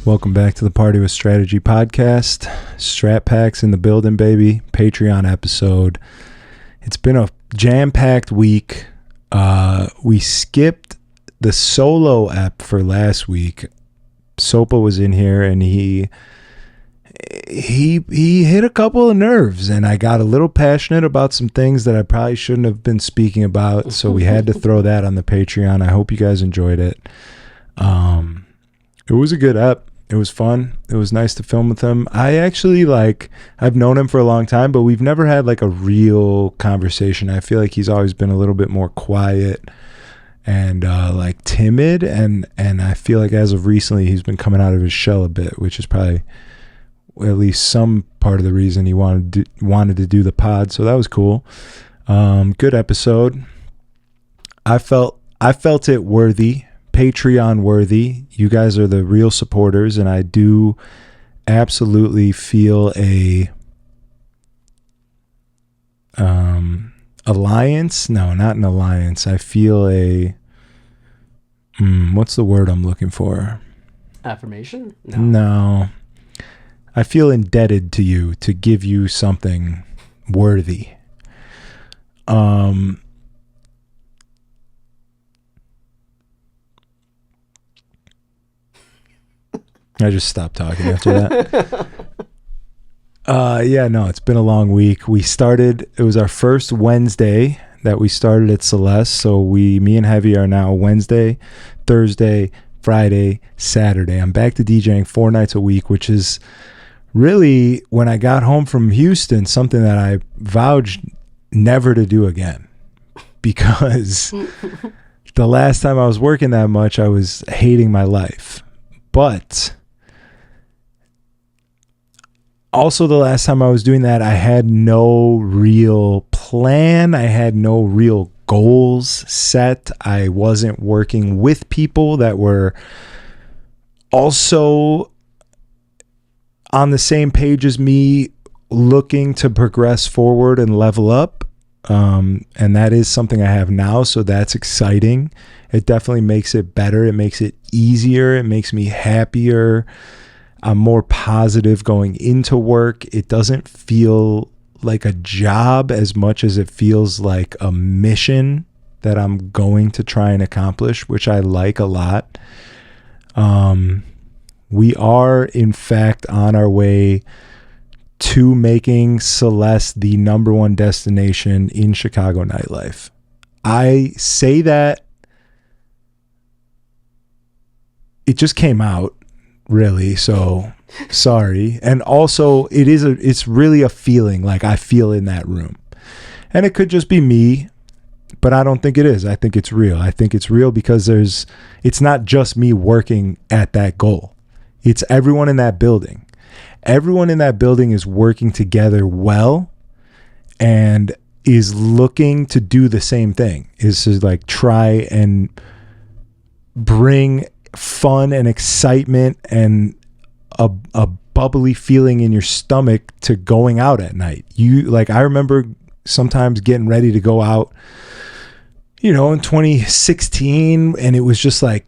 Welcome back to the Party with Strategy podcast. Stratpack's in the building, baby. Patreon episode. It's been a jam-packed week. We skipped the solo app for last week. Sopa was in here and he hit a couple of nerves, and I got a little passionate about some things that I probably shouldn't have been speaking about, so we had to throw that on the Patreon. I hope you guys enjoyed it. It was a good app. It was fun. It was nice to film with him. I've known him for a long time, but we've never had like a real conversation. I feel like he's always been a little bit more quiet and like timid, and I feel like as of recently he's been coming out of his shell a bit, which is probably at least some part of the reason he wanted to do the pod. So that was cool. Good episode. I felt it worthy. Patreon worthy. You guys are the real supporters, and I do absolutely feel a alliance. No, not an alliance. I feel a what's the word I'm looking for? Affirmation? No. I feel indebted to you to give you something worthy. I just stopped talking after that. It's been a long week. It was our first Wednesday that we started at Celeste. So me and Heavy are now Wednesday, Thursday, Friday, Saturday. I'm back to DJing 4 nights a week, which is really, when I got home from Houston, something that I vowed never to do again. Because the last time I was working that much, I was hating my life. But also, the last time I was doing that, I had no real plan. I had no real goals set. I wasn't working with people that were also on the same page as me, looking to progress forward and level up. And that is something I have now. So that's exciting. It definitely makes it better. It makes it easier. It makes me happier. I'm more positive going into work. It doesn't feel like a job as much as it feels like a mission that I'm going to try and accomplish, which I like a lot. We are, in fact, on our way to making Celeste the #1 destination in Chicago nightlife. I say that it just came out. Really, so sorry. And also it's really a feeling like I feel in that room, and it could just be me, but I don't think it is. I think it's real. I think it's real because it's not just me working at that goal. It's everyone in that building. Everyone in that building is working together well and is looking to do the same thing, is to like try and bring fun and excitement and a bubbly feeling in your stomach to going out at night. I remember sometimes getting ready to go out, in 2016, and it was just like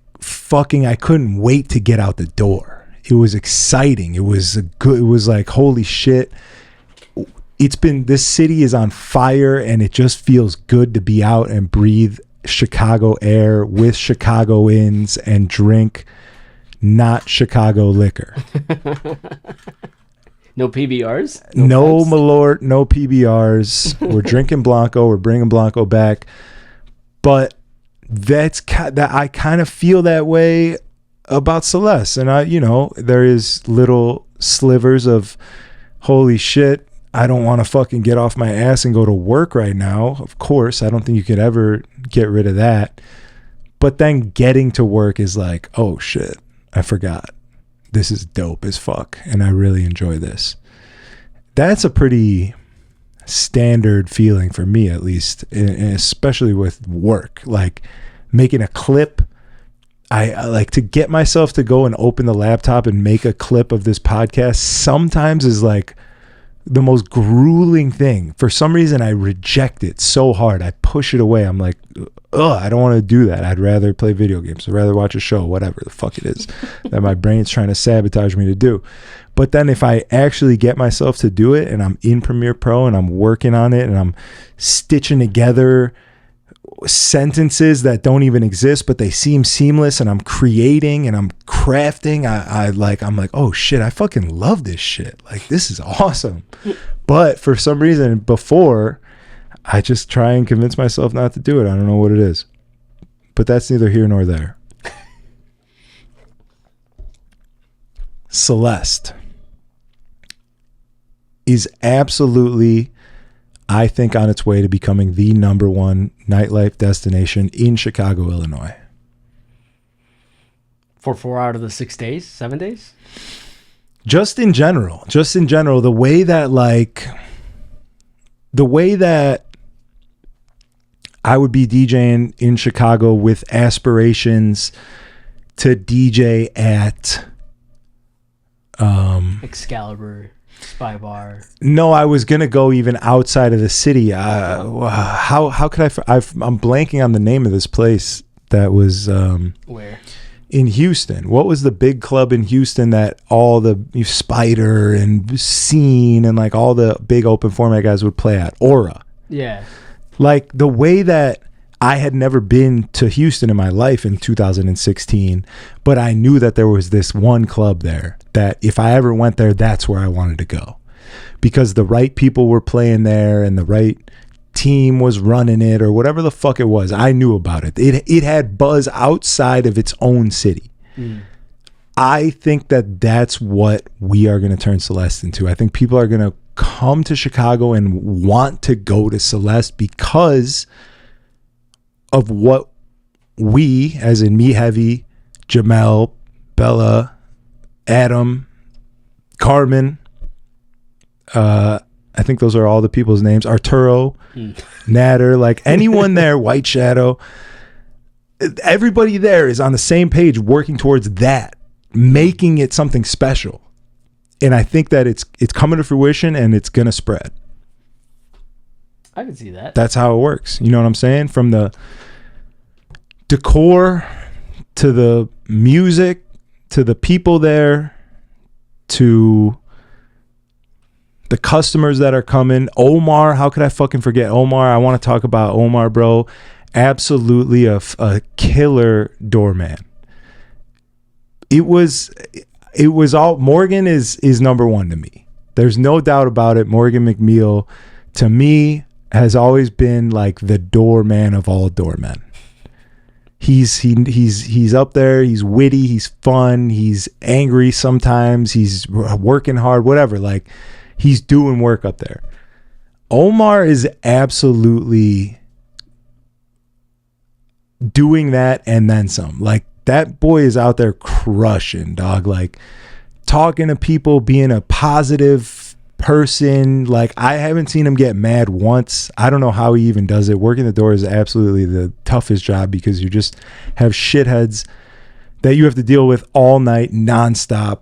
I couldn't wait to get out the door. It was exciting. It was like, holy shit. This city is on fire, and it just feels good to be out and breathe Chicago air with Chicagoans and drink not Chicago liquor. No PBRs? No Malort, no PBRs. We're drinking Blanco. We're bringing Blanco back. But I kind of feel that way about Celeste. And there is little slivers of, holy shit, I don't want to fucking get off my ass and go to work right now. Of course, I don't think you could ever get rid of that. But then getting to work is like, oh shit, I forgot. This is dope as fuck, and I really enjoy this. That's a pretty standard feeling for me, at least, especially with work. Like making a clip. I like to get myself to go and open the laptop and make a clip of this podcast sometimes is like the most grueling thing. For some reason, I reject it so hard. I push it away. I'm like, ugh, I don't want to do that. I'd rather play video games. I'd rather watch a show, whatever the fuck it is that my brain's trying to sabotage me to do. But then if I actually get myself to do it and I'm in Premiere Pro and I'm working on it and I'm stitching together sentences that don't even exist, but they seem seamless, and I'm creating and I'm crafting, I'm like, oh shit, I fucking love this shit. Like, this is awesome. But for some reason before, I just try and convince myself not to do it. I don't know what it is, but that's neither here nor there. Celeste is absolutely, I think, on its way to becoming the number one nightlife destination in Chicago, Illinois. For 4 out of the 6 days, 7 days? Just in general, the way that I would be DJing in Chicago with aspirations to DJ at Excalibur, Spy Bar. No, I was gonna go even outside of the city. How could I'm blanking on the name of this place that was Where? In Houston. What was the big club in Houston that all the Spider and Scene and like all the big open format guys would play at? Aura. Yeah. Like, the way that I had never been to Houston in my life in 2016, but I knew that there was this one club there that if I ever went there, that's where I wanted to go, because the right people were playing there and the right team was running it, or whatever the fuck it was. I knew about it. It had buzz outside of its own city. I think that that's what we are going to turn Celeste into. I think people are going to come to Chicago and want to go to Celeste because of what we, as in me, Heavy, Jamel, Bella, Adam, Carmen, I think those are all the people's names, Arturo, Natter, like anyone there, White Shadow, everybody there is on the same page working towards that, making it something special. And I think that it's coming to fruition and it's going to spread. I can see that. That's how it works. You know what I'm saying? From the decor to the music to the people there to the customers that are coming. Omar, how could I fucking forget Omar? I want to talk about Omar, bro. Absolutely a killer doorman. It was all, Morgan is number one to me. There's no doubt about it. Morgan McMeal, to me, has always been like the doorman of all doormen. He's up there. He's witty. He's fun. He's angry sometimes. He's working hard. Whatever. Like, he's doing work up there. Omar is absolutely doing that and then some. Like, that boy is out there crushing, dog. Like, talking to people, being a positive person. Like, I haven't seen him get mad once. I don't know how he even does it. Working the door is absolutely the toughest job because you just have shitheads that you have to deal with all night, nonstop.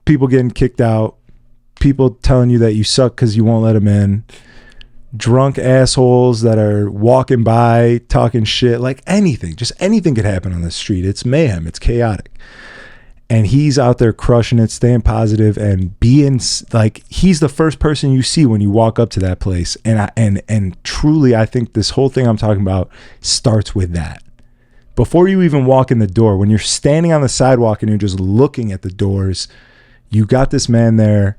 People getting kicked out. People telling you that you suck because you won't let them in. Drunk assholes that are walking by talking shit. Like, anything. Just anything could happen on the street. It's mayhem. It's chaotic. And he's out there crushing it, staying positive, and being like, he's the first person you see when you walk up to that place. And truly, I think this whole thing I'm talking about starts with that. Before you even walk in the door, when you're standing on the sidewalk and you're just looking at the doors, you got this man there,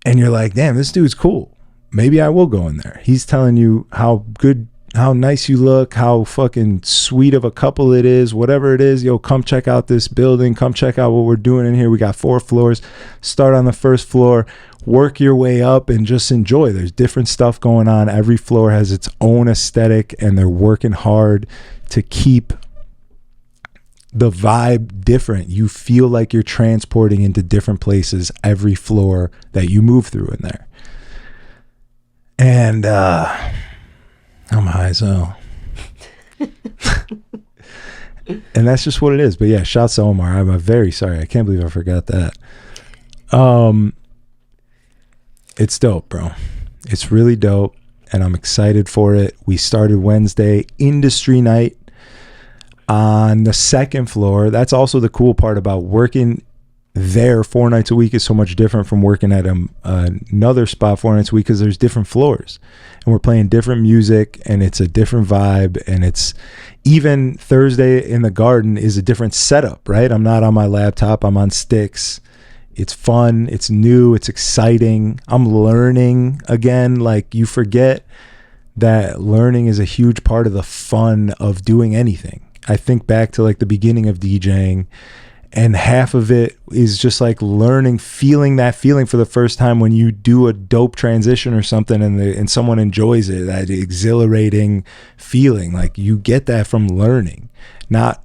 and you're like, damn, this dude's cool. Maybe I will go in there. He's telling you how good, how nice you look, how fucking sweet of a couple it is, whatever it is. Yo, come check out this building. Come check out what we're doing in here. We got 4 floors. Start on the first floor, work your way up, and just enjoy. There's different stuff going on. Every floor has its own aesthetic, and they're working hard to keep the vibe different. You feel like you're transporting into different places every floor that you move through in there. And I'm high as hell. And that's just what it is. But yeah, shouts to Omar. I'm very sorry. I can't believe I forgot that. It's dope, bro. It's really dope. and I'm excited for it. We started Wednesday, industry night on the second floor. That's also the cool part about working there 4 nights a week is so much different from working at another spot 4 nights a week, because there's different floors and we're playing different music and it's a different vibe. And it's even Thursday in the garden is a different setup, right? I'm not on my laptop, I'm on sticks. It's fun, it's new, it's exciting. I'm learning again. Like, you forget that learning is a huge part of the fun of doing anything. I think back to like the beginning of DJing, and half of it is just like learning, feeling that feeling for the first time when you do a dope transition or something and someone enjoys it, that exhilarating feeling. Like, you get that from learning. Not,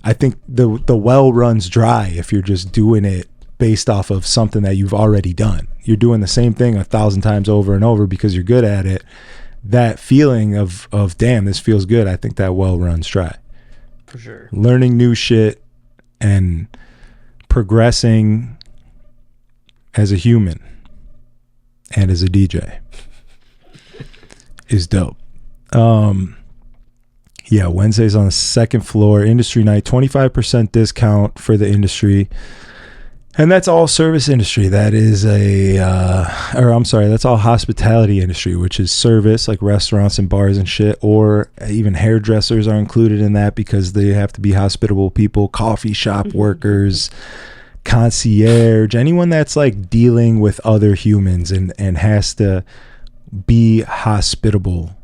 I think the well runs dry if you're just doing it based off of something that you've already done. You're doing the same thing 1,000 times over and over because you're good at it. That feeling of damn, this feels good, I think that well runs dry. For sure. Learning new shit and progressing as a human and as a DJ is dope. Yeah, Wednesdays on the second floor, industry night, 25% discount for the industry. And that's all service industry. That is that's all hospitality industry, which is service, like restaurants and bars and shit, or even hairdressers are included in that because they have to be hospitable people, coffee shop workers, concierge, anyone that's like dealing with other humans and has to be hospitable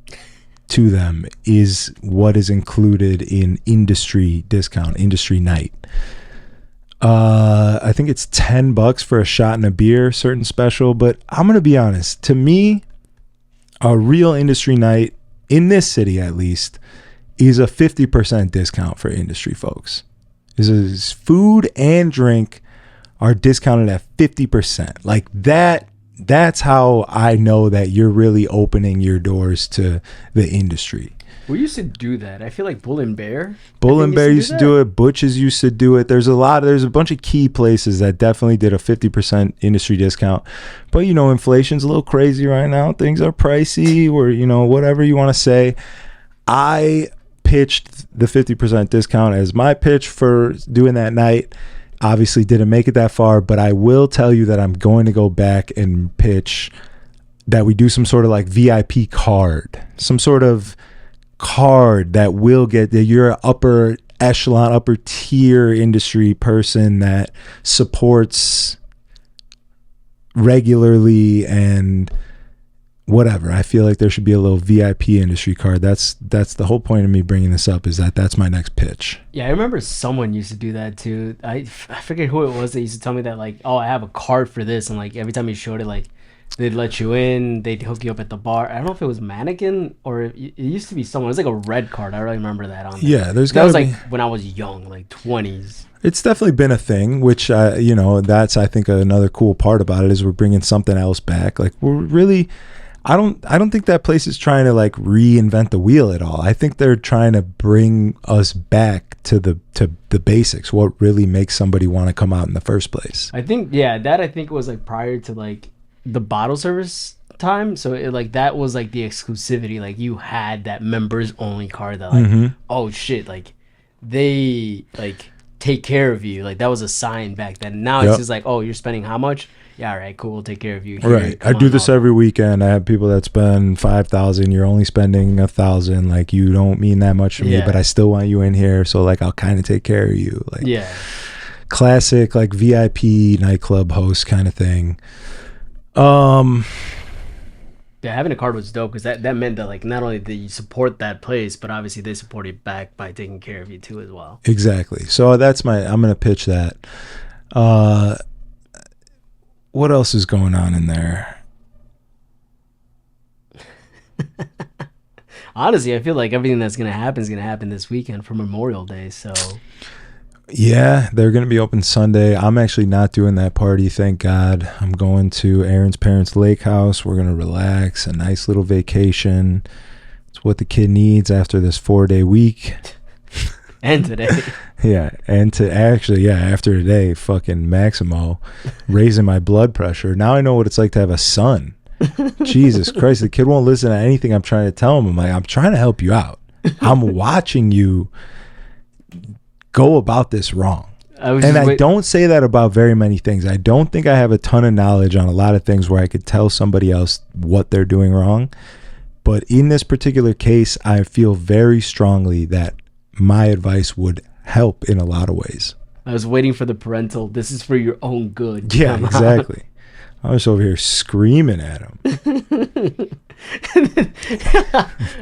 to them is what is included in industry discount, industry night. I think it's $10 for a shot and a beer, certain special. But I'm going to be honest, to me, a real industry night in this city, at least, is a 50% discount for industry folks. Is food and drink are discounted at 50%. Like that's how I know that you're really opening your doors to the industry. We used to do that. I feel like Bull and Bear used to do it. Butch's used to do it. There's a bunch of key places that definitely did a 50% industry discount. But, you know, inflation's a little crazy right now. Things are pricey, or, you know, whatever you want to say. I pitched the 50% discount as my pitch for doing that night. Obviously didn't make it that far, but I will tell you that I'm going to go back and pitch that we do some sort of like VIP card, some sort of card that will get that you're an upper echelon, upper tier industry person that supports regularly and whatever. I feel like there should be a little VIP industry card. That's the whole point of me bringing this up, is that's my next pitch. Yeah, I remember someone used to do that too. I forget who it was that used to tell me that, like, oh, I have a card for this, and like every time you showed it, like they'd let you in, they'd hook you up at the bar. I don't know if it was Mannequin or it used to be someone. It was like a red card. I really remember that on there. Yeah, that was like when I was young, like 20s. It's definitely been a thing, which you know, that's I think another cool part about it is we're bringing something else back. Like, we're really, I don't think that place is trying to like reinvent the wheel at all. I think they're trying to bring us back to the basics. What really makes somebody want to come out in the first place. I think it was like prior to like the bottle service time, so it like that was like the exclusivity. Like, you had that members only card that like oh shit, like they like take care of you. Like, that was a sign back then. Now it's just like, oh, you're spending how much? Yeah, all right, cool, we'll take care of you. Here, right. I do this every weekend. I have people that spend $5,000. You're only spending $1,000. Like, you don't mean that much to me, but I still want you in here. So like, I'll kind of take care of you. Like, classic like VIP nightclub host kind of thing. Yeah, having a card was dope because that meant that like not only did you support that place, but obviously they support it back by taking care of you too as well. Exactly. So I'm gonna pitch that. What else is going on in there? Honestly, I feel like everything that's gonna happen is gonna happen this weekend for Memorial Day. So yeah, they're going to be open Sunday. I'm actually not doing that party, thank God. I'm going to Aaron's parents' lake house. We're going to relax, a nice little vacation. It's what the kid needs after this 4-day week. And today. After today, fucking Maximo raising my blood pressure. Now I know what it's like to have a son. Jesus Christ, the kid won't listen to anything I'm trying to tell him. I'm like, I'm trying to help you out. I'm watching you go about this wrong. I don't say that about very many things. I don't think I have a ton of knowledge on a lot of things where I could tell somebody else what they're doing wrong. But in this particular case, I feel very strongly that my advice would help in a lot of ways. I was waiting for the parental, this is for your own good. Yeah, exactly. I was over here screaming at him.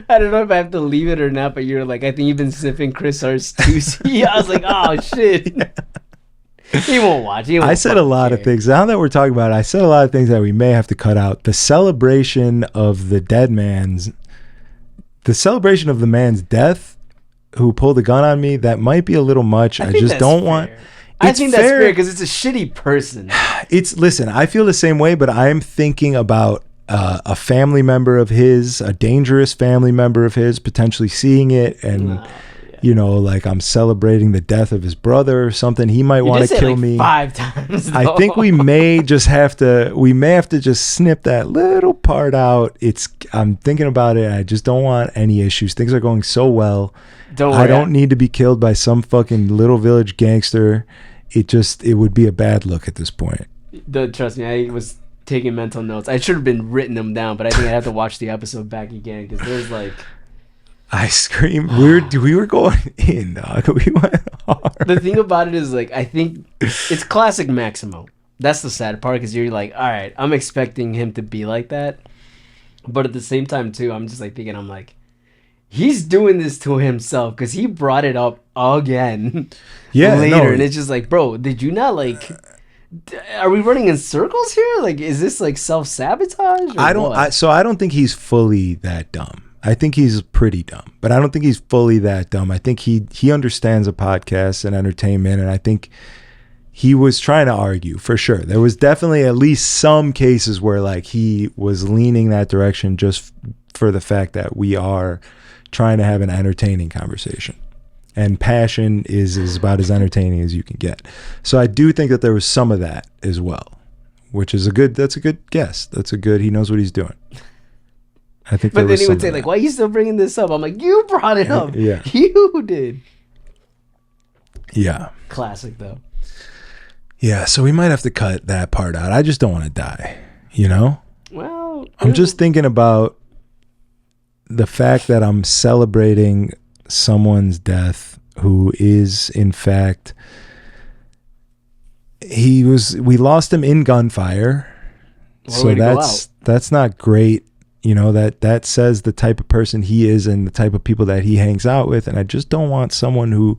I don't know if I have to leave it or not, but you're like, I think you've been sipping Chris Hart's 2C. I was like, oh, shit. Yeah. He won't watch. I said a lot of things. Now that we're talking about it, I said a lot of things that we may have to cut out. The celebration of the man's death who pulled a gun on me, that might be a little much. I just don't want... I think that's fair because it's a shitty person. Listen, I feel the same way, but I'm thinking about a family member of his, a dangerous family member of his, potentially seeing it, and you know, like I'm celebrating the death of his brother or something. He might want to kill me 5 times. Though. I think we may have to just snip that little part out. I'm thinking about it. I just don't want any issues. Things are going so well. Don't worry. I don't need to be killed by some fucking little village gangster. It would be a bad look at this point. Trust me, I was taking mental notes. I should have been written them down, but I think I have to watch the episode back again because there's like... I screamed. We were going in, dog. We went hard. The thing about it is, like, I think it's classic Maximo. That's the sad part because you're like, all right, I'm expecting him to be like that. But at the same time, too, I'm just like thinking, I'm like, he's doing this to himself because he brought it up again later. And it's just like, bro, did you not like... Are we running in circles here? Like, is this like self-sabotage? I don't think he's fully that dumb. I think he's pretty dumb, but I don't think he's fully that dumb. I think he understands a podcast and entertainment, and I think he was trying to argue for sure. There was definitely at least some cases where like he was leaning that direction just for the fact that we are trying to have an entertaining conversation. And passion is about as entertaining as you can get. So I do think that there was some of that as well, which is that's a good guess. He knows what he's doing. I think but then he would say, like, why are you still bringing this up? I'm like, you brought it up. Yeah. You did. Yeah. Classic, though. Yeah, so we might have to cut that part out. I just don't want to die, you know? Well... I'm just thinking about the fact that I'm celebrating someone's death who is, in fact... We lost him in gunfire. So that's not great. You know, that says the type of person he is and the type of people that he hangs out with. And I just don't want someone who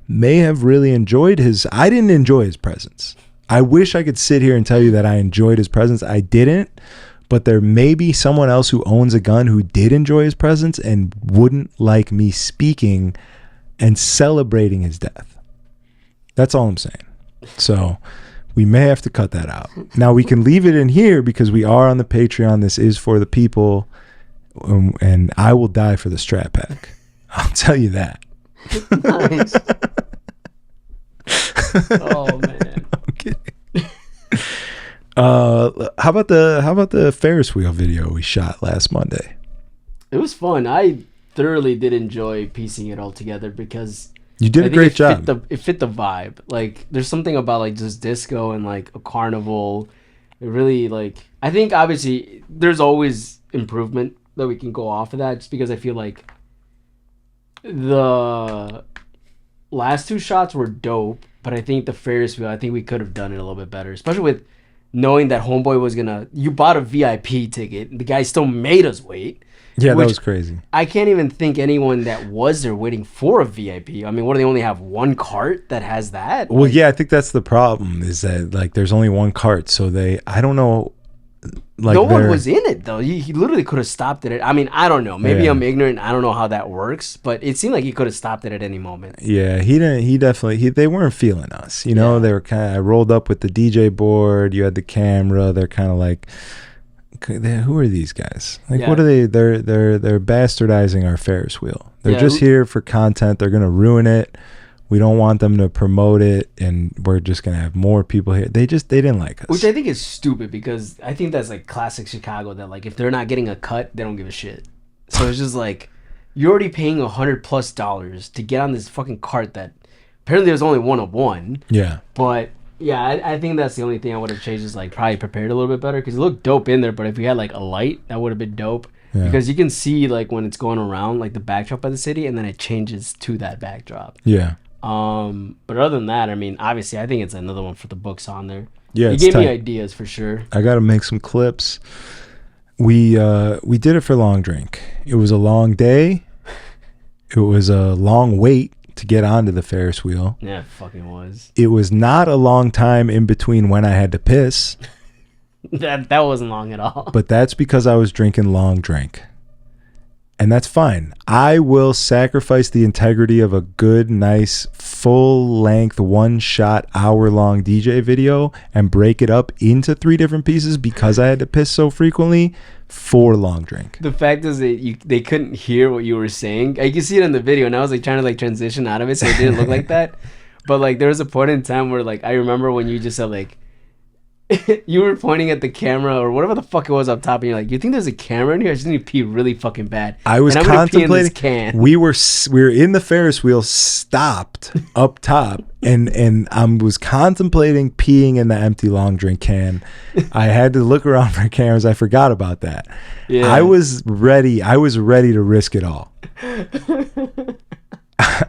may have really enjoyed I didn't enjoy his presence. I wish I could sit here and tell you that I enjoyed his presence. I didn't, but there may be someone else who owns a gun who did enjoy his presence and wouldn't like me speaking and celebrating his death. That's all I'm saying. So we may have to cut that out. Now we can leave it in here because we are on the Patreon. This is for the people, and I will die for the Stratpack. I'll tell you that. Nice. Oh man. I'm kidding. How about the Ferris wheel video we shot last Monday? It was fun. I thoroughly did enjoy piecing it all together because you did a great job. It fit the vibe. Like, there's something about like just disco and like a carnival. It really like. I think obviously there's always improvement that we can go off of that. Just because I feel like the last 2 shots were dope, but I think the Ferris wheel, I think we could have done it a little bit better, especially with knowing that homeboy was gonna. You bought a VIP ticket. The guy still made us wait. Yeah, that was crazy. I can't even think anyone that was there waiting for a VIP. I mean, what do they only have one cart that has that? Well, yeah, I think that's the problem is that like there's only one cart, so I don't know. Like no one was in it though. He literally could have stopped it. I mean, I don't know. Maybe I'm ignorant. I don't know how that works, but it seemed like he could have stopped it at any moment. Yeah, he didn't. He definitely. They weren't feeling us. You know, they were kind of. I rolled up with the DJ board. You had the camera. They're kind of like. Who are these guys? Like, what are they? They're bastardizing our Ferris wheel. They're just here for content. They're gonna ruin it. We don't want them to promote it, and we're just gonna have more people here. They didn't like us. Which I think is stupid, because I think that's like classic Chicago, that like if they're not getting a cut, they don't give a shit. So it's just like, you're already paying $100+ to get on this fucking cart that apparently there's only one of one. Yeah. But yeah, I think that's the only thing I would have changed, is like probably prepared a little bit better, because it looked dope in there. But if we had like a light, that would have been dope. Yeah. Because you can see like when it's going around like the backdrop of the city, and then it changes to that backdrop. Yeah. But other than that, I mean, obviously, I think it's another one for the books on there. Yeah, you gave me ideas for sure. I got to make some clips. We did it for Long Drink. It was a long day. It was a long wait to get onto the Ferris wheel. Yeah, it fucking was. It was not a long time in between when I had to piss. That wasn't long at all. But that's because I was drinking Long Drink. And that's fine. I will sacrifice the integrity of a good, nice, full-length, one-shot, hour-long DJ video and break it up into 3 different pieces because I had to piss so frequently for Long Drink. The fact is that they couldn't hear what you were saying. I can see it in the video, and I was like trying to like transition out of it so it didn't look like that. But like there was a point in time where like I remember when you just said like, you were pointing at the camera or whatever the fuck it was up top, and you're like, "You think there's a camera in here? I just need to pee really fucking bad." I was contemplating. We were in the Ferris wheel, stopped up top, and I was contemplating peeing in the empty Long Drink can. I had to look around for cameras. I forgot about that. Yeah. I was ready. I was ready to risk it all.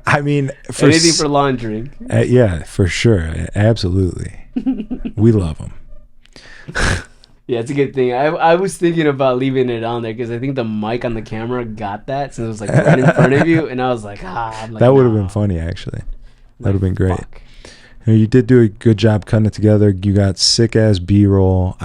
I mean, anything for Long Drink. Yeah, for sure, absolutely. We love them. Yeah, it's a good thing. I was thinking about leaving it on there because I think the mic on the camera got that, since it was like right in front of you, and I was like, that would have been funny, actually. That would have been great. You did do a good job cutting it together. You got sick ass B-roll.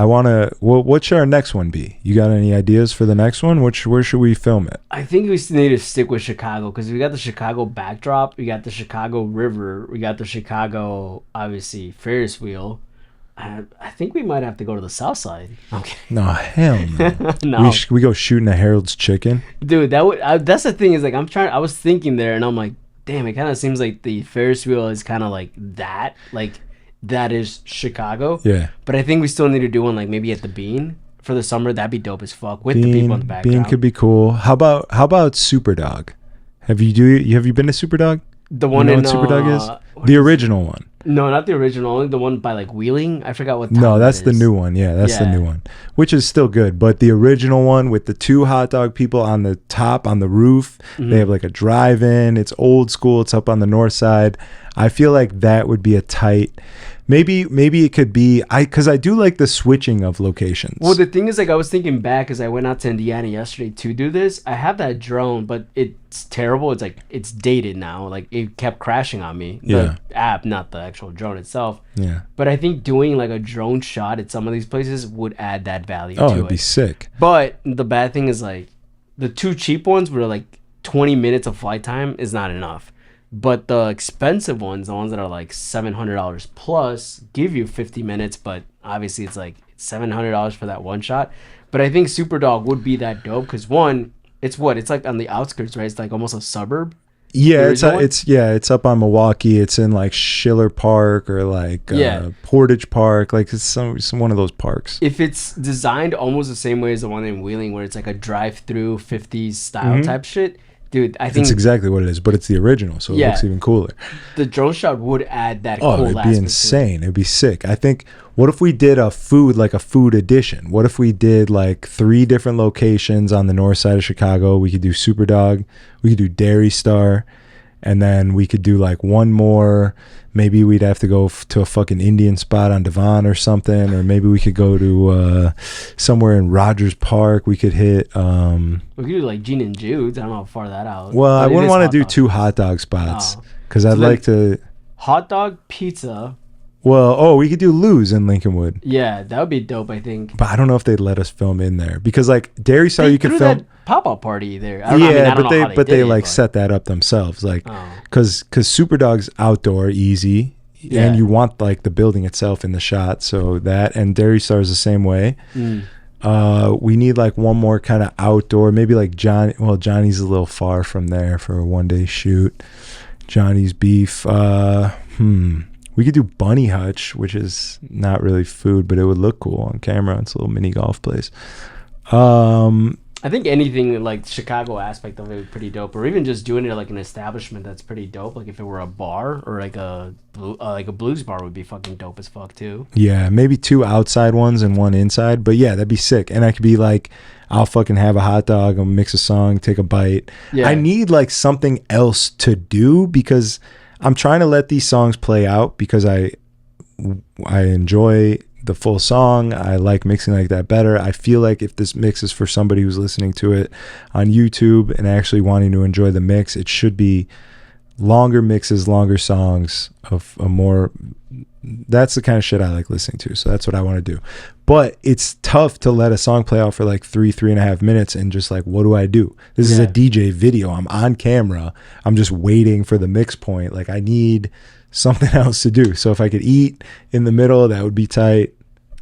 What should our next one be? You got any ideas for the next one? Where should we film it? I think we need to stick with Chicago, because we got the Chicago backdrop, we got the Chicago River, we got the Chicago, obviously, Ferris wheel. I think we might have to go to the south side. Okay. No, hell no. No. We go shooting a Harold's Chicken. Dude, that's the thing, is like I was thinking there, and I'm like, damn, it kind of seems like the Ferris wheel is kind of like that is Chicago. Yeah. But I think we still need to do one like maybe at the Bean for the summer. That'd be dope as fuck with the people on the backdrop. Bean could be cool. How about Superdog? Have you been to Superdog? The one what Superdog is? The original one. No, not the original. Only the one by like Wheeling. I forgot what. No, that's the new one. Yeah, that's the new one, which is still good. But the original one with the 2 hot dog people on the top on the roof, they have like a drive-in. It's old school. It's up on the north side. I feel like that would be a tight. Maybe it could be because I do like the switching of locations. Well, the thing is, like, I was thinking back as I went out to Indiana yesterday to do this. I have that drone, but it's terrible. It's like it's dated now. Like it kept crashing on me. The app, not the actual drone itself. Yeah. But I think doing like a drone shot at some of these places would add that value. Oh, to it'd be sick. But the bad thing is like the 2 cheap ones were like 20 minutes of flight time is not enough. But the expensive ones, the ones that are like $700 plus, give you 50 minutes. But obviously, it's like $700 for that one shot. But I think Superdog would be that dope because one, it's like on the outskirts, right? It's like almost a suburb. Yeah, it's up on Milwaukee. It's in like Schiller Park or like Portage Park. Like it's some one of those parks. If it's designed almost the same way as the one in Wheeling, where it's like a drive-through 50s style type shit. Dude, I think that's exactly what it is, but it's the original, so it looks even cooler. The drone shot would add that. Oh, it'd be insane. It'd be sick. I think. What if we did a food edition? What if we did like 3 different locations on the north side of Chicago? We could do Superdog, we could do Dairy Star, and then we could do like one more. Maybe we'd have to go to a fucking Indian spot on Devon or something, or maybe we could go to somewhere in Rogers Park. We could hit. We could do like Gene and Jude's. I don't know how far that out. Well, I wouldn't want to do 2 hot dog spots because I'd like to. Hot dog, pizza. Well, we could do Lou's in Lincolnwood. Yeah, that would be dope, I think. But I don't know if they'd let us film in there because like Dairy Star, you could film. That pop-up party there. They set that up themselves, like because Superdog's outdoor, easy, and you want like the building itself in the shot, so that, and Dairy Star is the same way. We need like one more kind of outdoor, maybe like Johnny's a little far from there for a 1-day shoot. Johnny's Beef. We could do Bunny Hutch, which is not really food, but it would look cool on camera. It's a little mini golf place. I think anything like Chicago aspect of it would be pretty dope, or even just doing it like an establishment that's pretty dope. Like if it were a bar or like a blues bar would be fucking dope as fuck too. Yeah, maybe 2 outside ones and 1 inside. But yeah, that'd be sick. And I could be like, I'll fucking have a hot dog, I'll mix a song, take a bite. Yeah. I need like something else to do because I'm trying to let these songs play out because I enjoy the full song. I like mixing like that better. I feel like if this mix is for somebody who's listening to it on YouTube and actually wanting to enjoy the mix, it should be longer mixes, longer songs of a more, that's the kind of shit I like listening to. So that's what I want to do. But it's tough to let a song play out for like 3.5 minutes and just like, what do I do? This is a DJ video. I'm on camera. I'm just waiting for the mix point. Like I need something else to do. So if I could eat in the middle, that would be tight.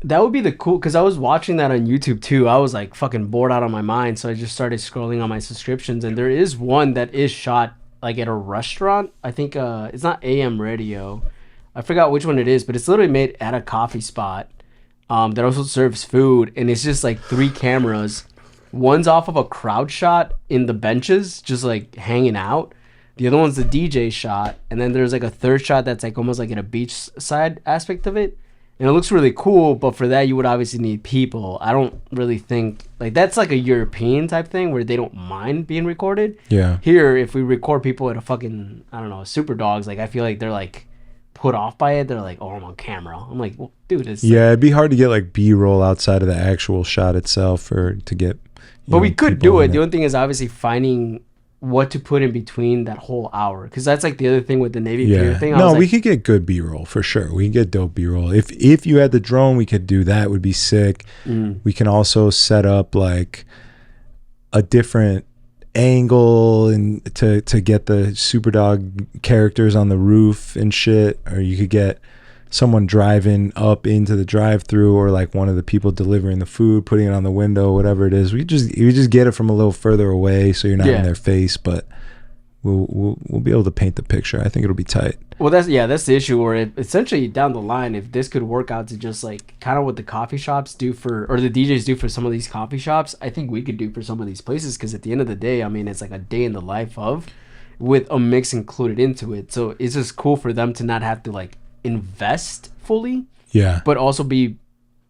That would be the cool, because I was watching that on YouTube too. I was like fucking bored out of my mind, so I just started scrolling on my subscriptions, and there is one that is shot like at a restaurant. I think it's not AM radio. I forgot which one it is, but it's literally made at a coffee spot that also serves food, and it's just like 3 cameras. One's off of a crowd shot in the benches, just like hanging out. The other one's the DJ shot, and then there's like a third shot that's like almost like in a beachside aspect of it. And it looks really cool, but for that you would obviously need people. I don't really think like that's like a European type thing where they don't mind being recorded. Yeah. Here, if we record people at a fucking, I don't know, Super Dogs, like I feel like they're like put off by it. They're like, oh, I'm on camera. I'm like, well, dude, it's yeah, it'd be hard to get like B-roll outside of the actual shot itself or to get. But we could do it. The only thing is obviously finding what to put in between that whole hour, because that's like the other thing with the Navy Pier thing. No, we could get good B-roll for sure. We can get dope B-roll. If you had the drone, we could do that. Would be sick. We can also set up like a different angle and to get the Superdog characters on the roof and shit, or you could get someone driving up into the drive-through, or like one of the people delivering the food putting it on the window, whatever it is. We just get it from a little further away so you're not in their face, but we'll be able to paint the picture. I think it'll be tight. Well, that's the issue, where essentially down the line, if this could work out to just like kind of what the coffee shops do for, or the DJs do for some of these coffee shops, I think we could do for some of these places, because at the end of the day, I mean, it's like a day in the life of, with a mix included into it. So it's just cool for them to not have to like invest fully, but also be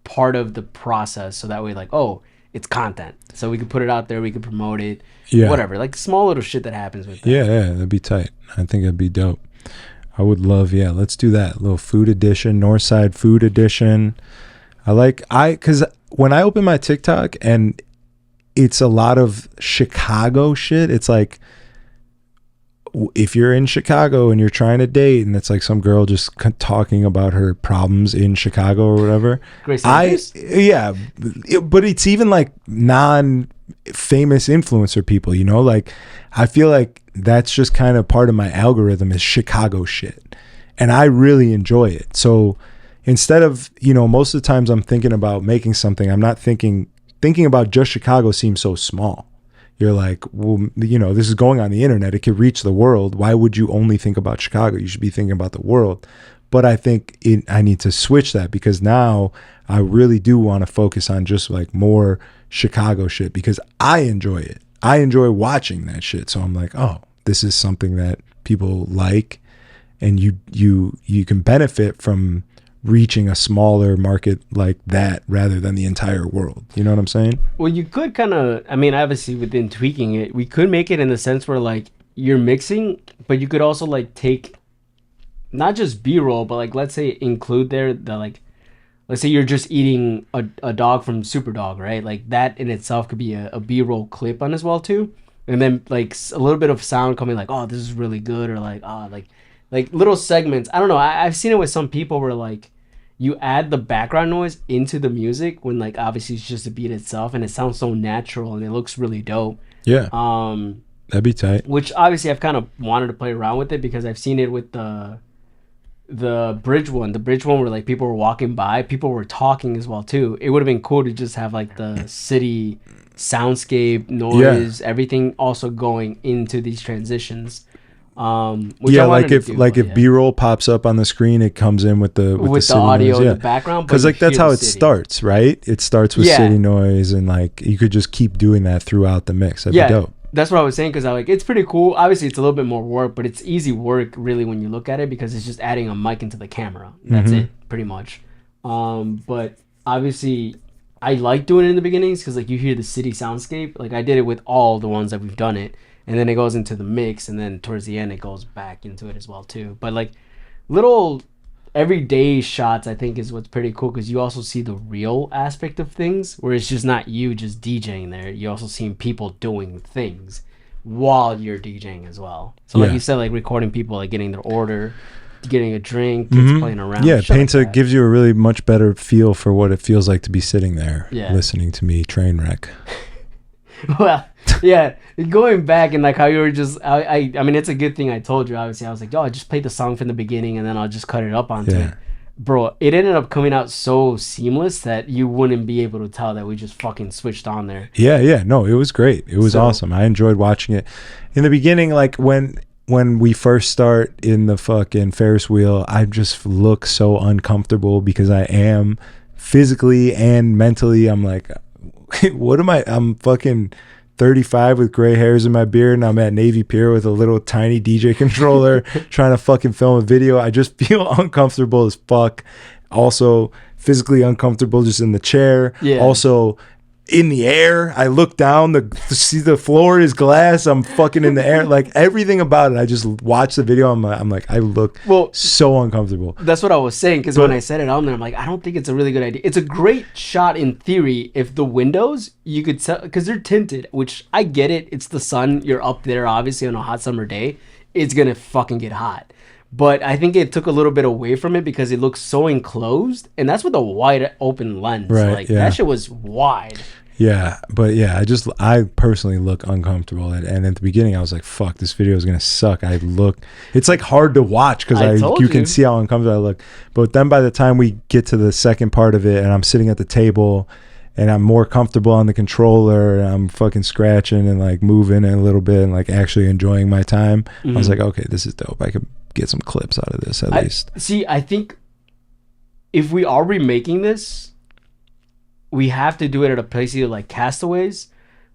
part of the process, so that way like, oh, it's content, so we can put it out there, we can promote it, whatever, like small little shit that happens with that. Yeah, that'd be tight. I think it'd be dope. I would love, let's do that little food edition, Northside food edition. Because when I open my TikTok and it's a lot of Chicago shit, it's like, if you're in Chicago and you're trying to date and it's like some girl just talking about her problems in Chicago or whatever, but it's even like non-famous influencer people, you know, like I feel like that's just kind of part of my algorithm is Chicago shit, and I really enjoy it. So instead of, most of the times I'm thinking about making something, I'm not thinking about just Chicago seems so small. You're like, well, this is going on the internet. It could reach the world. Why would you only think about Chicago? You should be thinking about the world. But I think I need to switch that, because now I really do want to focus on just like more Chicago shit, because I enjoy it. I enjoy watching that shit. So I'm like, oh, this is something that people like, and you can benefit from reaching a smaller market like that rather than the entire world. You know what I'm saying? Well, you could kind of, I mean, obviously within tweaking it, we could make it in the sense where like you're mixing, but you could also like take not just B-roll, but like let's say include there the like, let's say you're just eating a dog from Superdog, right? Like that in itself could be a B-roll clip on as well too. And then like a little bit of sound coming like, oh, this is really good, or like, oh, like little segments. I don't know. I've seen it with some people where like you add the background noise into the music when like obviously it's just a beat itself, and it sounds so natural and it looks really dope. Yeah. That'd be tight. Which obviously I've kind of wanted to play around with it, because I've seen it with the bridge one. The bridge one where like people were walking by, people were talking as well too. It would have been cool to just have like the city soundscape, noise, everything also going into these transitions. Which Yeah, I wanted like if to do, like but if yeah. B-roll pops up on the screen, it comes in with the With the city audio noise, in yeah. the background, Because but like you that's hear how the it city. starts, right? It starts with Yeah. city noise, and like you could just keep doing that throughout the mix. That'd be Yeah, dope. that's what I was saying because I like it's pretty cool. Obviously, it's a little bit more work, but it's easy work really when you look at it because it's just adding a mic into the camera. That's Mm-hmm. it, pretty much. But obviously, I like doing it in the beginnings because like you hear the city soundscape. Like I did it with all the ones that we've done it, and then it goes into the mix, and then towards the end it goes back into it as well too. But like little everyday shots I think is what's pretty cool because you also see the real aspect of things where it's just not you just DJing there. You also seeing people doing things while you're DJing as well. So like Yeah. you said, like recording people like getting their order, getting a drink, kids playing around. Yeah, it shit paints like a that. gives you a really much better feel for what it feels like to be sitting there Yeah. listening to me train wreck. Well, yeah, going back and like how you were just I mean it's a good thing I told you. Obviously I was like, yo, I just played the song from the beginning and then I'll just cut it up onto Yeah. it. Bro, it ended up coming out so seamless that you wouldn't be able to tell that we just fucking switched on there. Yeah, no, it was great. It was So- awesome. I enjoyed watching it. In the beginning, like when we first start in the fucking Ferris wheel, I just look so uncomfortable because I am physically and mentally. I'm like, what am I? I'm fucking 35 with gray hairs in my beard, and I'm at Navy Pier with a little tiny DJ controller trying to fucking film a video. I just feel uncomfortable as fuck. Also, physically uncomfortable just in the chair. Yeah. Also, in the air, I look down, see the floor is glass. I'm fucking in the air. Like everything about it, I just watch the video. I'm like, I look so uncomfortable. That's what I was saying because when I said it on there, I'm like, I don't think it's a really good idea. It's a great shot in theory if the windows you could tell because they're tinted, which I get it. It's the sun. You're up there, obviously on a hot summer day. It's gonna fucking get hot. But I think it took a little bit away from it because it looks so enclosed, and that's with a wide open lens. Right, Like yeah. that shit was wide. Yeah, but yeah, I personally look uncomfortable, and at the beginning I was like, "Fuck, this video is gonna suck." It's like hard to watch because you can see how uncomfortable I look. But then by the time we get to the second part of it, and I'm sitting at the table, and I'm more comfortable on the controller, and I'm fucking scratching and like moving a little bit, and like actually enjoying my time, I was like, "Okay, this is dope. I could get some clips out of this at least." See, I think if we are remaking this, we have to do it at a place either like Castaways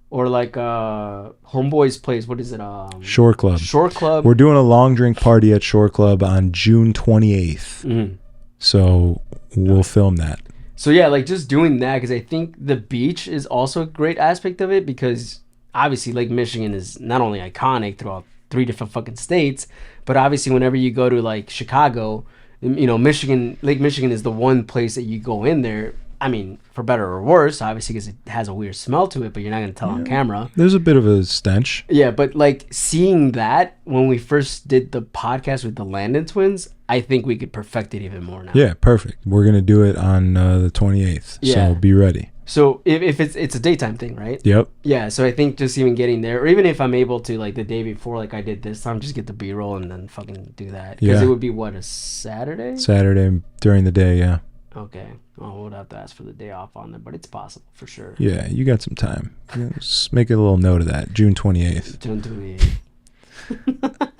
or like Homeboy's place. What is it? Shore Club. Shore Club. We're doing a long drink party at Shore Club on June 28th. So we'll film that. So yeah, like just doing that because I think the beach is also a great aspect of it because obviously Lake Michigan is not only iconic throughout 3 different fucking states, but obviously whenever you go to like Chicago, you know, Lake Michigan is the one place that you go in there. I mean, for better or worse, obviously, because it has a weird smell to it, but you're not going to tell on camera. There's a bit of a stench. Yeah, but like seeing that when we first did the podcast with the Landon twins, I think we could perfect it even more now. Yeah, perfect. We're going to do it on the 28th. Yeah. So be ready. So if it's a daytime thing, right? Yep. Yeah, so I think just even getting there, or even if I'm able to, like the day before, like I did this time, just get the B-roll and then fucking do that. Because Yeah. it would be, what, a Saturday? Saturday during the day, yeah. Okay. Well, we'll have to ask for the day off on there, but it's possible for sure. Yeah, you got some time. Yeah, just make a little note of that. June 28th. June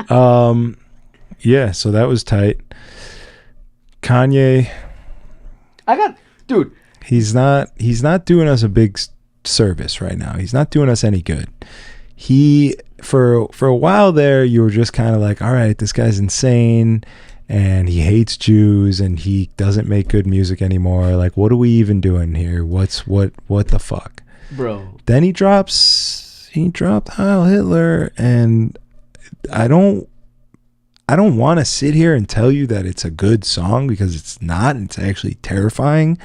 28th. Yeah, so that was tight. Kanye, Dude, he's not doing us a big service right now. He's not doing us any good. He for a while there, you were just kind of like, all right, this guy's insane and he hates Jews and he doesn't make good music anymore. Like, what are we even doing here? What the fuck? bro. Then he dropped Heil Hitler, and I don't want to sit here and tell you that it's a good song because it's not. It's actually terrifying.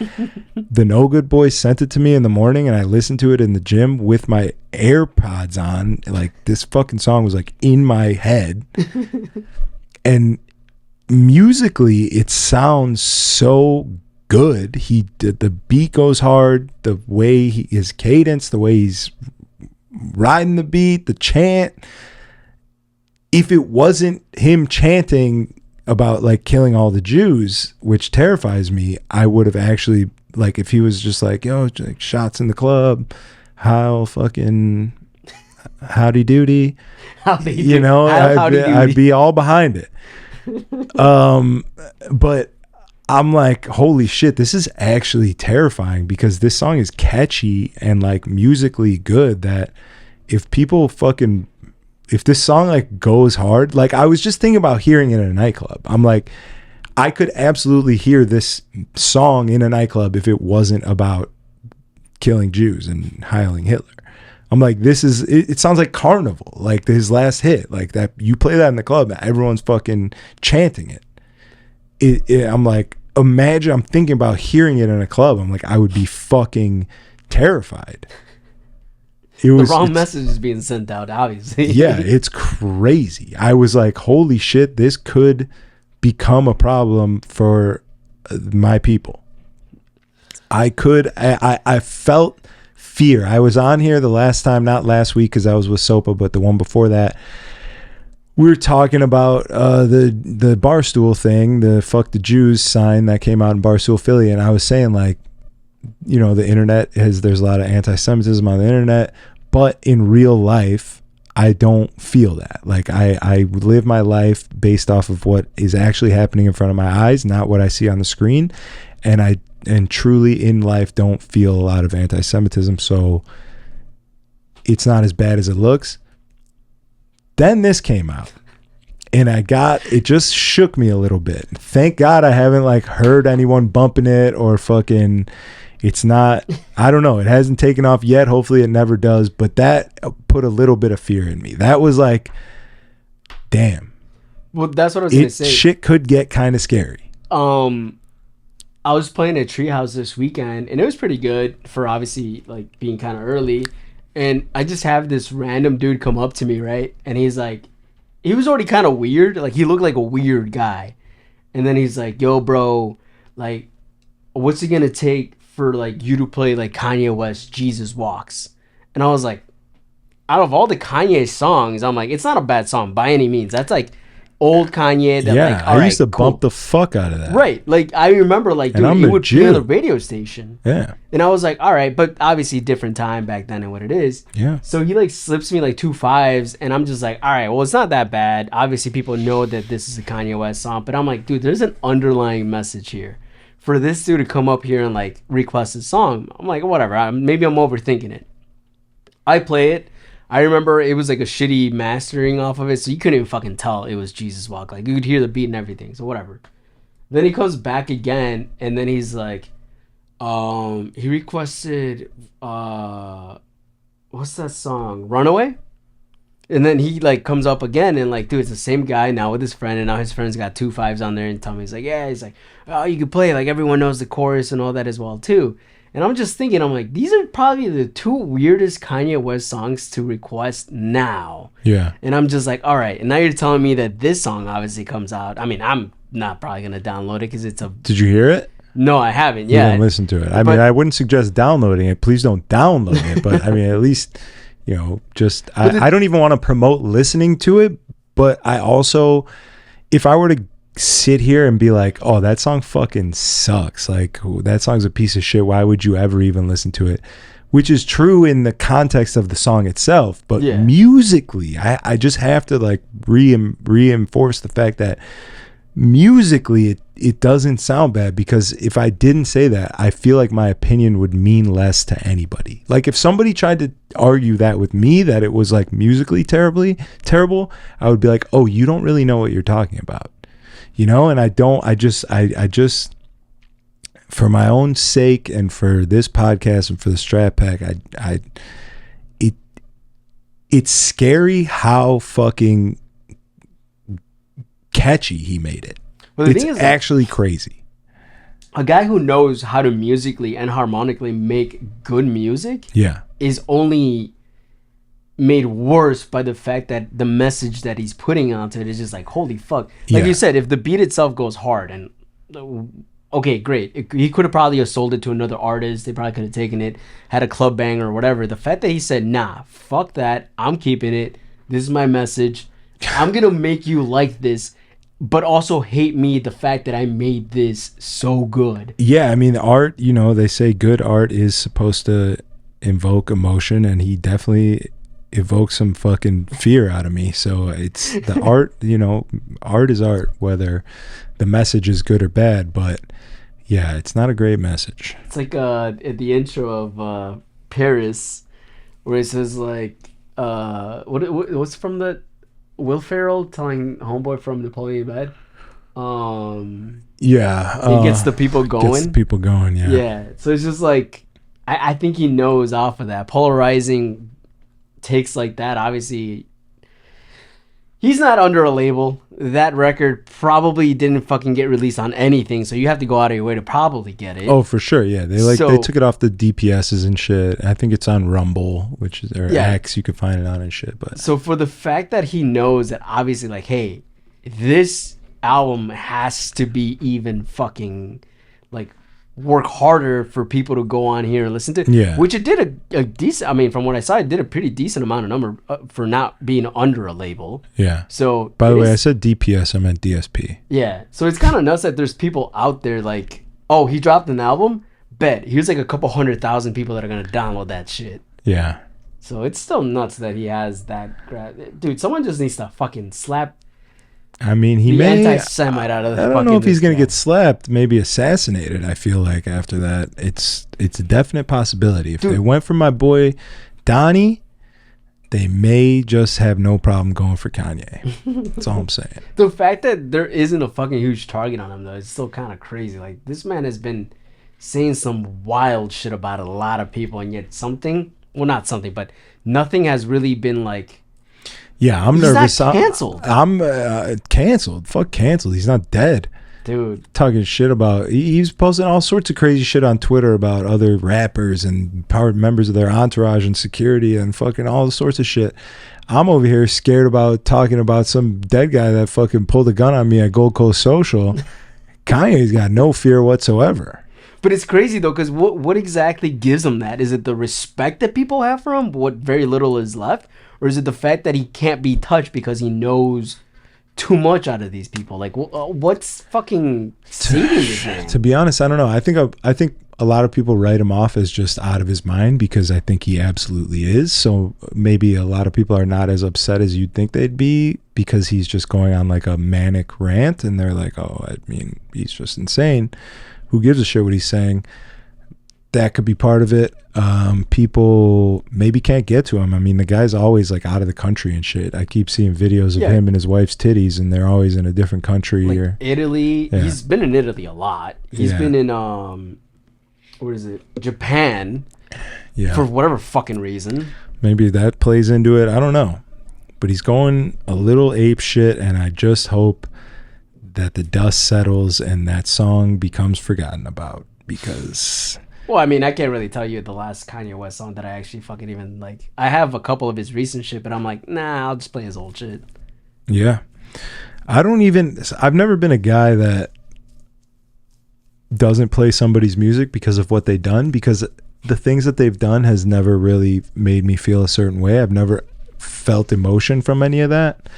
The No Good Boys sent it to me in the morning and I listened to it in the gym with my AirPods on. Like, this fucking song was like in my head. And musically it sounds so good. The beat goes hard, the way his cadence, the way he's riding the beat, the chant. If it wasn't him chanting about like killing all the Jews, which terrifies me, I would have actually, like, if he was just like, yo, like, shots in the club, Heil fucking howdy doody. Howdy You do- know, howdy doody. I'd be all behind it. But I'm like, holy shit, this is actually terrifying because this song is catchy and like musically good, that if people fucking, if this song like goes hard, like I was just thinking about hearing it in a nightclub. I'm like, I could absolutely hear this song in a nightclub if it wasn't about killing Jews and heiling Hitler. I'm like, it sounds like Carnival, like his last hit, like that. You play that in the club, everyone's fucking chanting it. I'm like, imagine, I'm thinking about hearing it in a club. I'm like, I would be fucking terrified. The wrong message is being sent out, obviously. Yeah, it's crazy. I was like, holy shit, this could become a problem for my people. I felt fear. I was on here the last time, not last week because I was with Sopa, but the one before that. We were talking about the Barstool thing, the fuck the Jews sign that came out in Barstool Philly, and I was saying, like, you know, the internet there's a lot of anti-Semitism on the internet, but in real life I don't feel that. Like I live my life based off of what is actually happening in front of my eyes, not what I see on the screen, and truly in life don't feel a lot of anti-Semitism, so it's not as bad as it looks. Then this came out and it just shook me a little bit. Thank God I haven't like heard anyone bumping it or fucking, it's not, I don't know, it hasn't taken off yet. Hopefully it never does, but that put a little bit of fear in me. That was like, damn. Well, that's what I was going to say. Shit could get kind of scary. I was playing at Treehouse this weekend, and it was pretty good for obviously like being kind of early. And I just have this random dude come up to me, right? And he's like, he was already kind of weird. Like, he looked like a weird guy. And then he's like, yo, bro, like, what's it going to take for, like, you to play, like, Kanye West, Jesus Walks? And I was like, out of all the Kanye songs, I'm like, it's not a bad song by any means. That's, like, old Kanye. That, yeah, like, I used to bump the fuck out of that. Right. Like, I remember, like, dude, it would play on the radio station. Yeah. And I was like, all right, but obviously different time back then than what it is. Yeah. So he, like, slips me, like, 2 5s, and I'm just like, all right, well, it's not that bad. Obviously, people know that this is a Kanye West song, but I'm like, dude, there's an underlying message here. For this dude to come up here and, like, request a song, I'm like, whatever. Maybe I'm overthinking it. I play it. I remember it was like a shitty mastering off of it, so you couldn't even fucking tell it was Jesus Walk. Like, you could hear the beat and everything, so whatever. Then he comes back again, and then he's like, he requested, what's that song? Runaway? And then he, like, comes up again, and, like, dude, it's the same guy now with his friend, and now his friend's got 2 5s on there, and Tommy's like, yeah, he's like, oh, you can play, like, everyone knows the chorus and all that as well, too. And I'm just thinking, I'm like, these are probably the 2 weirdest Kanye West songs to request now. Yeah. And I'm just like, all right. And now you're telling me that this song obviously comes out. I mean, I'm not probably going to download it because it's a... Did you hear it? No, I haven't yet. You didn't listen to it. I mean, I wouldn't suggest downloading it. Please don't download it. But I mean, at least, you know, just... I don't even want to promote listening to it. But I also... If I were to sit here and be like, oh, that song fucking sucks, like that song's a piece of shit, why would you ever even listen to it? Which is true in the context of the song itself, but musically I just have to like reinforce the fact that musically it doesn't sound bad, because if I didn't say that, I feel like my opinion would mean less to anybody. Like if somebody tried to argue that with me, that it was like musically terrible, I would be like, oh, you don't really know what you're talking about. You know, and I just for my own sake and for this podcast and for the Stratpack, it's scary how fucking catchy he made it. Well, it's actually crazy. A guy who knows how to musically and harmonically make good music, is only made worse by the fact that the message that he's putting onto it is just like, holy fuck. Like you said, if the beat itself goes hard, and okay, great. He could have probably sold it to another artist. They probably could have taken it, had a club bang or whatever. The fact that he said, nah, fuck that. I'm keeping it. This is my message. I'm going to make you like this, but also hate me the fact that I made this so good. Yeah, I mean, art, you know, they say good art is supposed to invoke emotion, and he definitely evokes some fucking fear out of me. So it's the art, art is art, whether the message is good or bad. But yeah, it's not a great message. It's like at the intro of Paris, where it says like, what's from the Will Ferrell telling Homeboy from Napoleon Bad? Yeah, he gets the people going. Gets the people going. Yeah. Yeah. So it's just like, I think he knows off of that polarizing takes like that. Obviously, he's not under a label. That record probably didn't fucking get released on anything, so you have to go out of your way to probably get it. Oh, for sure. Yeah, they took it off the DPSs and shit. I think it's on Rumble, which is X. You could find it on and shit. But so for the fact that he knows that, obviously, like, hey, this album has to be even fucking like work harder for people to go on here and listen to. Yeah, which it did a decent. I mean, from what I saw, it did a pretty decent amount of number for not being under a label. Yeah. So by the way, I said DPS, I meant DSP. Yeah. So it's kind of nuts that there's people out there like, oh, he dropped an album. Bet here's like a couple 100,000 people that are gonna download that shit. Yeah. So it's still nuts that he has that. Dude, someone just needs to fucking slap. I mean, he the may anti-Semite out of the I don't know if he's gonna get slapped, maybe assassinated. I feel like after that, it's a definite possibility. If they went for my boy Donnie, they may just have no problem going for Kanye. That's all I'm saying. The fact that there isn't a fucking huge target on him though is still kind of crazy. Like, this man has been saying some wild shit about a lot of people, and yet not something, but nothing has really been like. Yeah, I'm nervous. He's not canceled. I'm canceled. Fuck canceled. He's not dead. Dude. Talking shit about... He's posting all sorts of crazy shit on Twitter about other rappers and powered members of their entourage and security and fucking all sorts of shit. I'm over here scared about talking about some dead guy that fucking pulled a gun on me at Gold Coast Social. Kanye's got no fear whatsoever. But it's crazy though, because what exactly gives him that? Is it the respect that people have for him, what very little is left? Or is it the fact that he can't be touched because he knows too much out of these people? Like, what's fucking saving this man? To be honest, I don't know. I think a lot of people write him off as just out of his mind, because I think he absolutely is. So maybe a lot of people are not as upset as you'd think they'd be, because he's just going on like a manic rant, and they're like, oh, I mean, he's just insane. Who gives a shit what he's saying? That could be part of it. People maybe can't get to him. I mean, the guy's always like out of the country and shit. I keep seeing videos of him and his wife's titties, and they're always in a different country. Like or Italy. Yeah. He's been in Italy a lot. He's been in what is it? Japan. Yeah. For whatever fucking reason. Maybe that plays into it. I don't know. But he's going a little ape shit, and I just hope that the dust settles and that song becomes forgotten about, because... Well, I mean, I can't really tell you the last Kanye West song that I actually fucking even like. I have a couple of his recent shit, but I'm like, nah, I'll just play his old shit. Yeah. I've never been a guy that doesn't play somebody's music because of what they've done, because the things that they've done has never really made me feel a certain way. I've never felt emotion from any of that.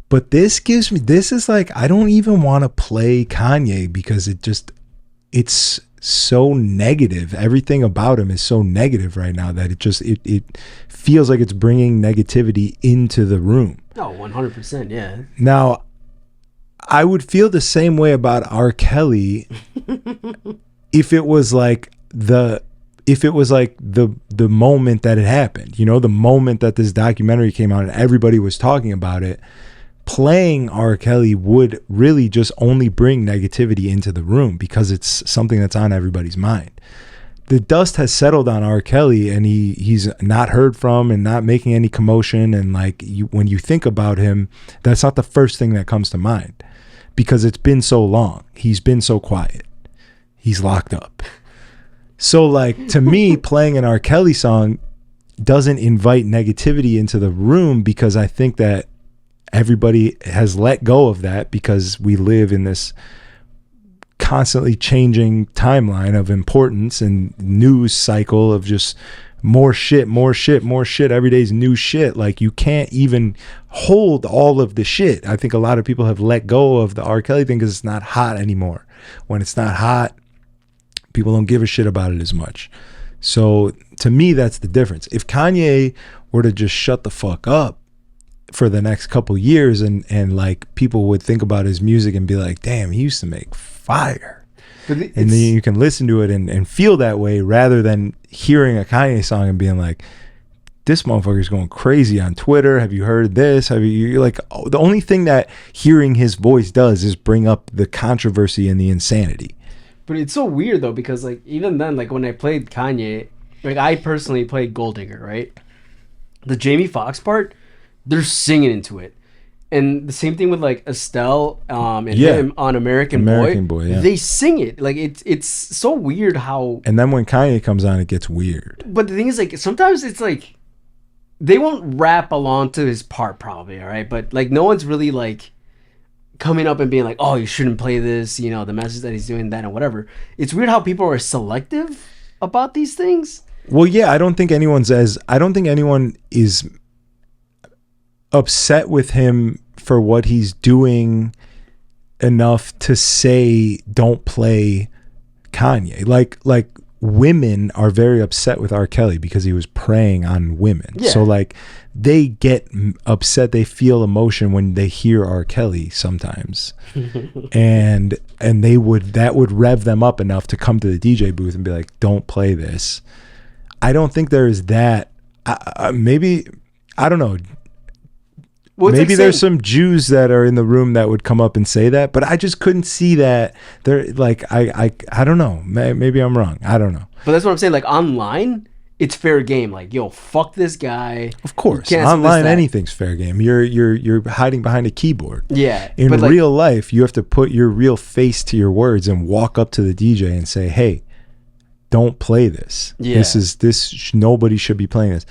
But this is like, I don't even want to play Kanye, because it's so negative. Everything about him is so negative right now that it feels like it's bringing negativity into the room. Oh, 100%, yeah. Now, I would feel the same way about R. Kelly if it was like the moment that it happened, the moment that this documentary came out and everybody was talking about it. Playing R. Kelly would really just only bring negativity into the room, because it's something that's on everybody's mind. The dust has settled on R. Kelly, and he's not heard from and not making any commotion. And like, when you think about him, that's not the first thing that comes to mind, because it's been so long. He's been so quiet. He's locked up. So like, to me, playing an R. Kelly song doesn't invite negativity into the room, because I think that everybody has let go of that, because we live in this constantly changing timeline of importance and news cycle of just more shit. Every day's new shit. Like, you can't even hold all of the shit. I think a lot of people have let go of the R. Kelly thing because it's not hot anymore. When it's not hot, people don't give a shit about it as much. So to me, that's the difference. If Kanye were to just shut the fuck up for the next couple years, and like people would think about his music and be like, damn, he used to make fire. And then you can listen to it and feel that way, rather than hearing a Kanye song and being like, this motherfucker's going crazy on Twitter. Have you heard this? You're like, oh, the only thing that hearing his voice does is bring up the controversy and the insanity. But it's so weird though, because like even then, like when I played Kanye, like I personally played Gold Digger, right? The Jamie Foxx part, they're singing into it. And the same thing with like Estelle and him on American Boy. Yeah. They sing it. Like it's so weird how. And then when Kanye comes on, it gets weird. But the thing is, like, sometimes it's like they won't rap along to his part, probably, all right? But like no one's really like coming up and being like, oh, you shouldn't play this, you know, the message that he's doing, that and whatever. It's weird how people are selective about these things. Well, yeah, I don't think anyone is upset with him for what he's doing enough to say don't play Kanye. Like women are very upset with R. Kelly because he was preying on women. Yeah. So like they get upset, they feel emotion when they hear R. Kelly sometimes. and that would rev them up enough to come to the DJ booth and be like, don't play this. I don't think there is that. Maybe, I don't know. Well, maybe like there's some Jews that are in the room that would come up and say that, but I just couldn't see that. They're like, I don't know. Maybe I'm wrong. I don't know. But that's what I'm saying. Like online, it's fair game. Like, yo, fuck this guy. Of course, online anything's fair game. You're hiding behind a keyboard. Yeah. In real life, you have to put your real face to your words and walk up to the DJ and say, hey, don't play this. Yeah. Nobody should be playing this.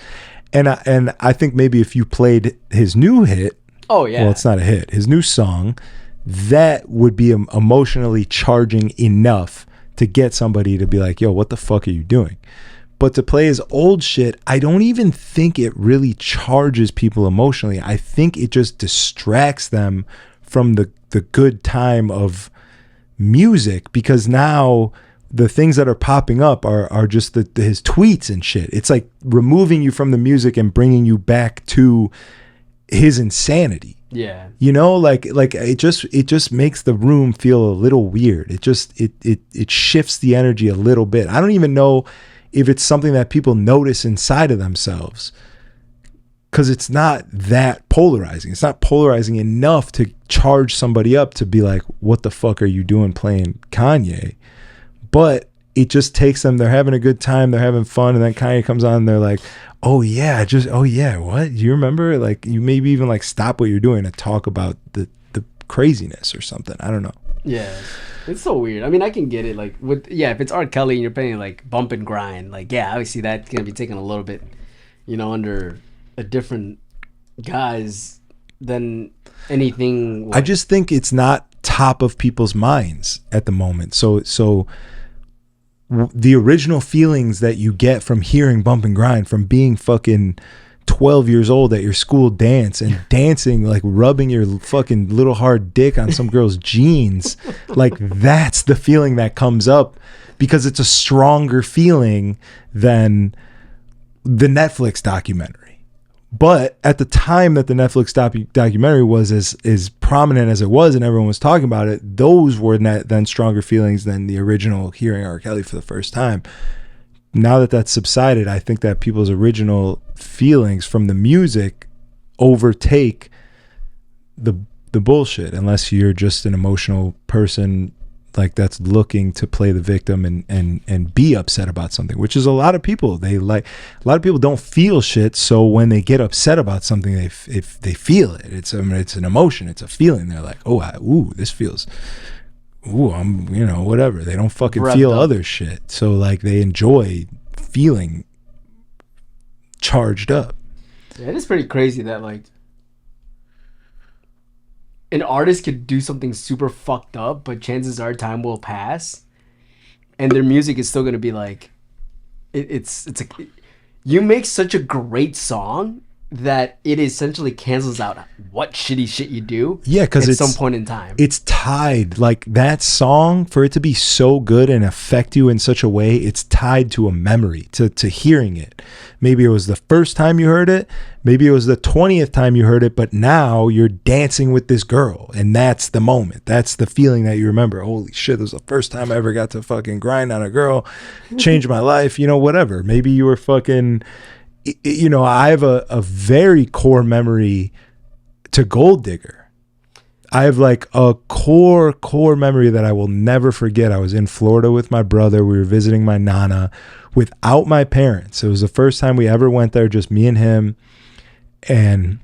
And I think maybe if you played his new hit, oh yeah, well, it's not a hit, his new song, that would be emotionally charging enough to get somebody to be like, yo, what the fuck are you doing? But to play his old shit, I don't even think it really charges people emotionally. I think it just distracts them from the good time of music, because now the things that are popping up are just his tweets and shit. It's like removing you from the music and bringing you back to his insanity. Yeah. You know, like it just makes the room feel a little weird. It shifts the energy a little bit. I don't even know if it's something that people notice inside of themselves, because it's not that polarizing. It's not polarizing enough to charge somebody up to be like, what the fuck are you doing playing Kanye? But it just takes them, they're having a good time, they're having fun, and then Kanye comes on and they're like, oh yeah, what? You remember? Like, you maybe even like stop what you're doing to talk about the craziness or something. I don't know. Yeah. It's so weird. I mean, I can get it. Like, if it's R. Kelly and you're playing like Bump and Grind, like, yeah, obviously that's going to be taken a little bit, under a different guise than anything. I just think it's not top of people's minds at the moment. So the original feelings that you get from hearing Bump and Grind, from being fucking 12 years old at your school dance and dancing, like rubbing your fucking little hard dick on some girl's jeans, like that's the feeling that comes up, because it's a stronger feeling than the Netflix documentary. But at the time that the Netflix documentary was as prominent as it was and everyone was talking about it, those were then stronger feelings than the original hearing R. Kelly for the first time. Now that that's subsided, I think that people's original feelings from the music overtake the bullshit, unless you're just an emotional person like that's looking to play the victim and be upset about something, which is a lot of people. A lot of people don't feel shit, so when they get upset about something, if they feel it. It's an emotion, it's a feeling. They're like, this feels, I'm, whatever. They don't fucking feel other shit, so like they enjoy feeling charged up. Yeah, it is pretty crazy that like an artist could do something super fucked up, but chances are time will pass and their music is still going to be like, it's like, you make such a great song that it essentially cancels out what shitty shit you do. Yeah, because at some point in time, it's tied, like that song, for it to be so good and affect you in such a way, it's tied to a memory, to hearing it. Maybe it was the first time you heard it, maybe it was the 20th time you heard it, but now you're dancing with this girl, and that's the moment, that's the feeling that you remember. Holy shit, this was the first time I ever got to fucking grind on a girl, changed my life, whatever. Maybe you were fucking, I have a very core memory to Gold Digger. I have like a core memory that I will never forget. I was in Florida with my brother. We were visiting my nana without my parents. It was the first time we ever went there, just me and him. And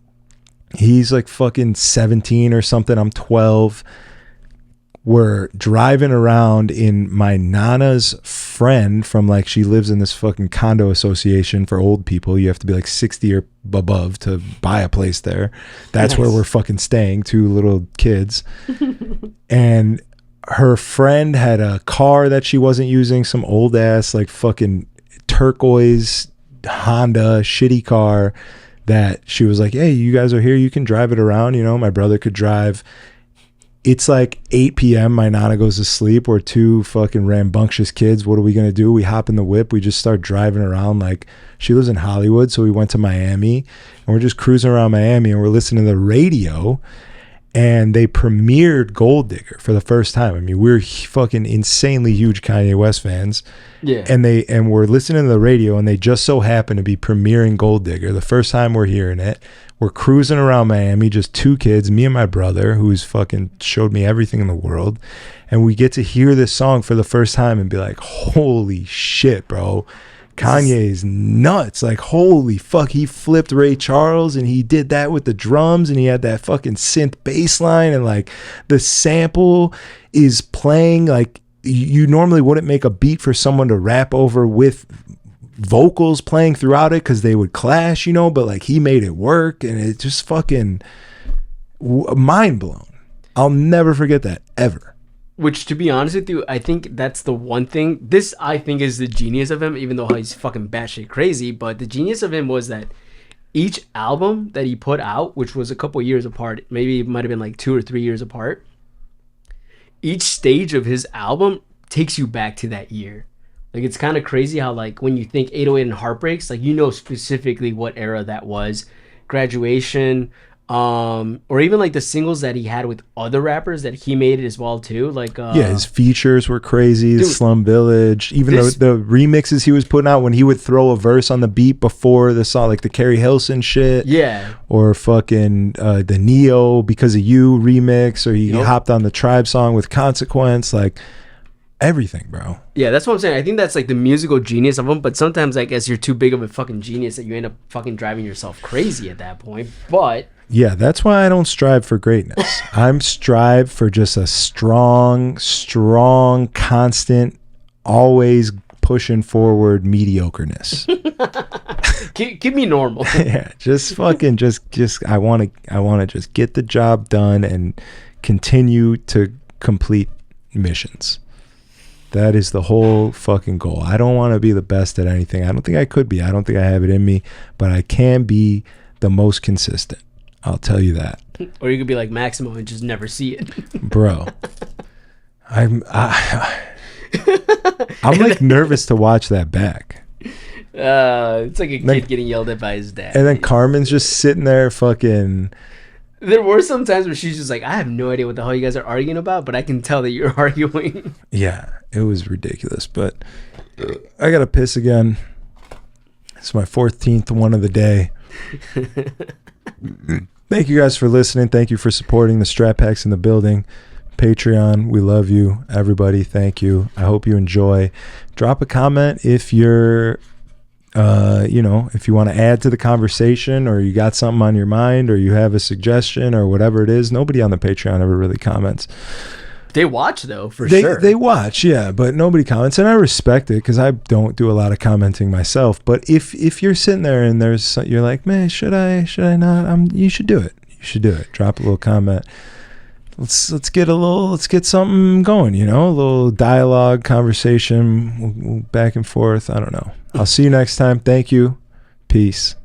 he's like fucking 17 or something. I'm 12. We're driving around in my nana's friend from, like, she lives in this fucking condo association for old people. You have to be like 60 or above to buy a place there. That's nice. Where we're fucking staying, 2 little kids. And her friend had a car that she wasn't using, some old ass like fucking turquoise Honda shitty car that she was like, hey, you guys are here, you can drive it around, my brother could drive. It's like 8 p.m. My nana goes to sleep. We're 2 fucking rambunctious kids. What are we going to do? We hop in the whip. We just start driving around. Like, she lives in Hollywood, so we went to Miami. And we're just cruising around Miami, and we're listening to the radio. And they premiered Gold Digger for the first time. I mean, we're fucking insanely huge Kanye West fans. Yeah. And we're listening to the radio, and they just so happen to be premiering Gold Digger. The first time we're hearing it. We're cruising around Miami, just 2 kids, me and my brother, who's fucking showed me everything in the world. And we get to hear this song for the first time and be like, holy shit, bro. Kanye's nuts. Like, holy fuck. He flipped Ray Charles, and he did that with the drums, and he had that fucking synth bass line, and like the sample is playing. Like, you normally wouldn't make a beat for someone to rap over with vocals playing throughout it because they would clash, but like he made it work, and it just fucking mind blown. I'll never forget that ever. Which, to be honest with you, I think that's the one thing. This, I think, is the genius of him, even though he's fucking batshit crazy. But the genius of him was that each album that he put out, which was a couple years apart, maybe it might have been like 2 or 3 years apart, each stage of his album takes you back to that year. Like, it's kind of crazy how, like, when you think 808 and Heartbreaks, like, specifically what era that was. Graduation, or even, like, the singles that he had with other rappers that he made it as well, too. Like, his features were crazy. Dude, Slum Village. Even the remixes he was putting out when he would throw a verse on the beat before the song, like the Carrie Hilson shit. Yeah. Or fucking the Neo Because of You remix, or he hopped on the Tribe song with Consequence. Like, everything, bro. Yeah, that's what I'm saying. I think that's like the musical genius of him, but sometimes I guess you're too big of a fucking genius that you end up fucking driving yourself crazy at that point. But yeah, that's why I don't strive for greatness. I'm strive for just a strong, constant, always pushing forward mediocreness. Keep me normal. Yeah, just fucking just I want to just get the job done and continue to complete missions. That is the whole fucking goal. I don't want to be the best at anything. I don't think I could be. I don't think I have it in me, but I can be the most consistent. I'll tell you that. Or you could be like Maximo and just never see it. Bro, I'm like nervous to watch that back. It's like a kid getting yelled at by his dad. And then Carmen's just sitting there fucking... There were some times where she's just like, I have no idea what the hell you guys are arguing about, but I can tell that you're arguing. Yeah, it was ridiculous. But I got to piss again. It's my 14th one of the day. Thank you guys for listening. Thank you for supporting the Stratpacks in the building. Patreon, we love you. Everybody, thank you. I hope you enjoy. Drop a comment if you're... if you want to add to the conversation, or you got something on your mind, or you have a suggestion, or whatever it is. Nobody on the Patreon ever really comments. They watch, though, for sure. They watch, yeah, but nobody comments, and I respect it because I don't do a lot of commenting myself. But if you're sitting there and you're like, man, should I not? You should do it. You should do it. Drop a little comment. Let's get something going. A little dialogue, conversation, back and forth. I don't know. I'll see you next time. Thank you. Peace.